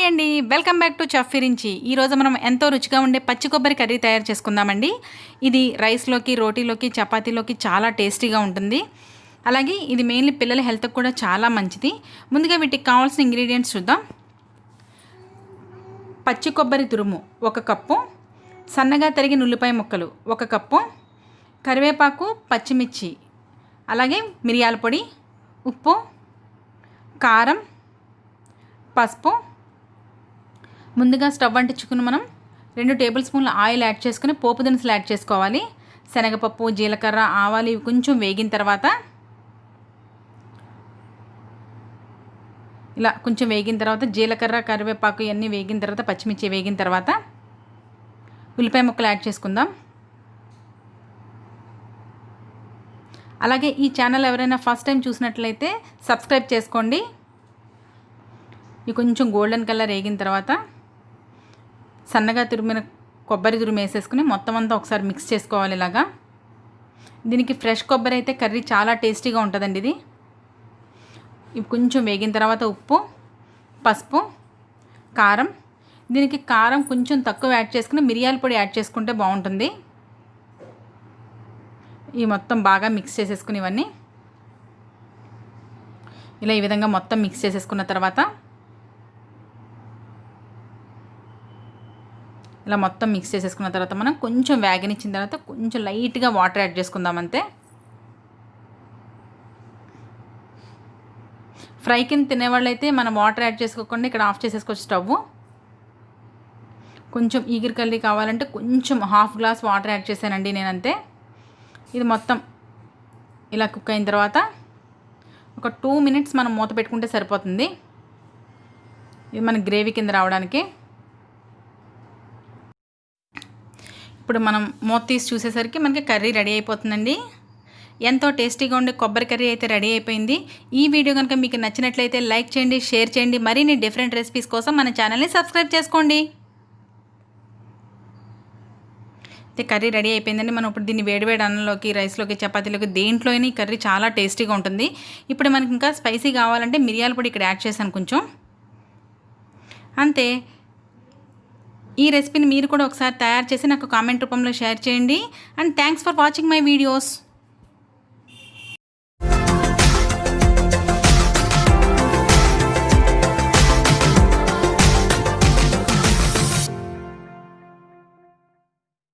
అండి, welcome back to chef Virinchi. ఈరోజు మనం ఎంతో రుచిగా ఉండే పచ్చి కొబ్బరి కర్రీ తయారు చేసుకుందామండి. ఇది రైస్లోకి, రోటీలోకి, చపాతీలోకి చాలా టేస్టీగా ఉంటుంది. అలాగే ఇది మెయిన్లీ పిల్లల హెల్త్కి కూడా చాలా మంచిది. ముందుగా వీటికి కావాల్సిన ఇంగ్రీడియంట్స్ చూద్దాం. పచ్చి కొబ్బరి తురుము 1 కప్పు, సన్నగా తరిగిన ఉల్లిపాయ ముక్కలు 1 కప్పు, కరివేపాకు, పచ్చిమిర్చి, అలాగే మిరియాల పొడి, ఉప్పు, కారం, పసుపు. ముందుగా స్టవ్ అంటించుకుని మనం 2 టేబుల్ స్పూన్ల ఆయిల్ యాడ్ చేసుకుని పోపు దినుసులు యాడ్ చేసుకోవాలి. శనగపప్పు, జీలకర్ర, ఆవాలు ఇవి కొంచెం వేగిన తర్వాత ఇలా కొంచెం వేగిన తర్వాత జీలకర్ర, కరివేపాకు ఇవన్నీ వేగిన తర్వాత పచ్చిమిర్చి వేగిన తర్వాత ఉల్లిపాయ ముక్కలు యాడ్ చేసుకుందాం. అలాగే ఈ ఛానల్ ఎవరైనా ఫస్ట్ టైం చూసినట్లయితే సబ్స్క్రైబ్ చేసుకోండి. ఇవి కొంచెం గోల్డెన్ కలర్ వేగిన తర్వాత సన్నగా తురిమిన కొబ్బరి తురుము వేసేసుకుని మొత్తం అంతా ఒకసారి మిక్స్ చేసుకోవాలి. ఇలాగా దీనికి ఫ్రెష్ కొబ్బరి అయితే కర్రీ చాలా టేస్టీగా ఉంటుందండి. ఇది ఇవి కొంచెం వేగిన తర్వాత ఉప్పు, పసుపు, కారం. దీనికి కారం కొంచెం తక్కువ యాడ్ చేసుకుని మిరియాల పొడి యాడ్ చేసుకుంటే బాగుంటుంది. ఇవి మొత్తం బాగా మిక్స్ చేసేసుకుని ఇవన్నీ ఇలా ఈ విధంగా మొత్తం మిక్స్ చేసేసుకున్న తర్వాత ఇలా మొత్తం మిక్స్ చేసేసుకున్న తర్వాత మనం కొంచెం వేగనిచ్చిన తర్వాత కొంచెం లైట్గా వాటర్ యాడ్ చేసుకుందాం అంతే. ఫ్రై కింద తినేవాళ్ళు అయితే మనం వాటర్ యాడ్ చేసుకోకుండా ఇక్కడ ఆఫ్ చేసేసుకోవచ్చు స్టవ్. కొంచెం ఈగిరి కర్రీ కావాలంటే కొంచెం 1/2 గ్లాస్ వాటర్ యాడ్ చేశానండి నేనంతే. ఇది మొత్తం ఇలా కుక్ అయిన తర్వాత ఒక 2 మినిట్స్ మనం మూత పెట్టుకుంటే సరిపోతుంది. ఇది మన గ్రేవీ కింద రావడానికి. ఇప్పుడు మనం మూత తీసి చూసేసరికి మనకి కర్రీ రెడీ అయిపోతుందండి. ఎంతో టేస్టీగా ఉండే కొబ్బరి కర్రీ అయితే రెడీ అయిపోయింది. ఈ వీడియో కనుక మీకు నచ్చినట్లయితే లైక్ చేయండి, షేర్ చేయండి. మరిన్ని డిఫరెంట్ రెసిపీస్ కోసం మన ఛానల్ని సబ్స్క్రైబ్ చేసుకోండి. అయితే కర్రీ రెడీ అయిపోయిందండి. మనం ఇప్పుడు దీన్ని వేడివేడి అన్నంలోకి, రైస్లోకి, చపాతీలోకి దేంట్లోని కర్రీ చాలా టేస్టీగా ఉంటుంది. ఇప్పుడు మనకి ఇంకా స్పైసీ కావాలంటే మిరియాల పొడి ఇక్కడ యాడ్ చేశాను కొంచెం అంతే. ఈ రెసిపీని మీరు కూడా ఒకసారి తయారు చేసి నాకు కామెంట్ రూపంలో షేర్ చేయండి. And thanks for watching my videos.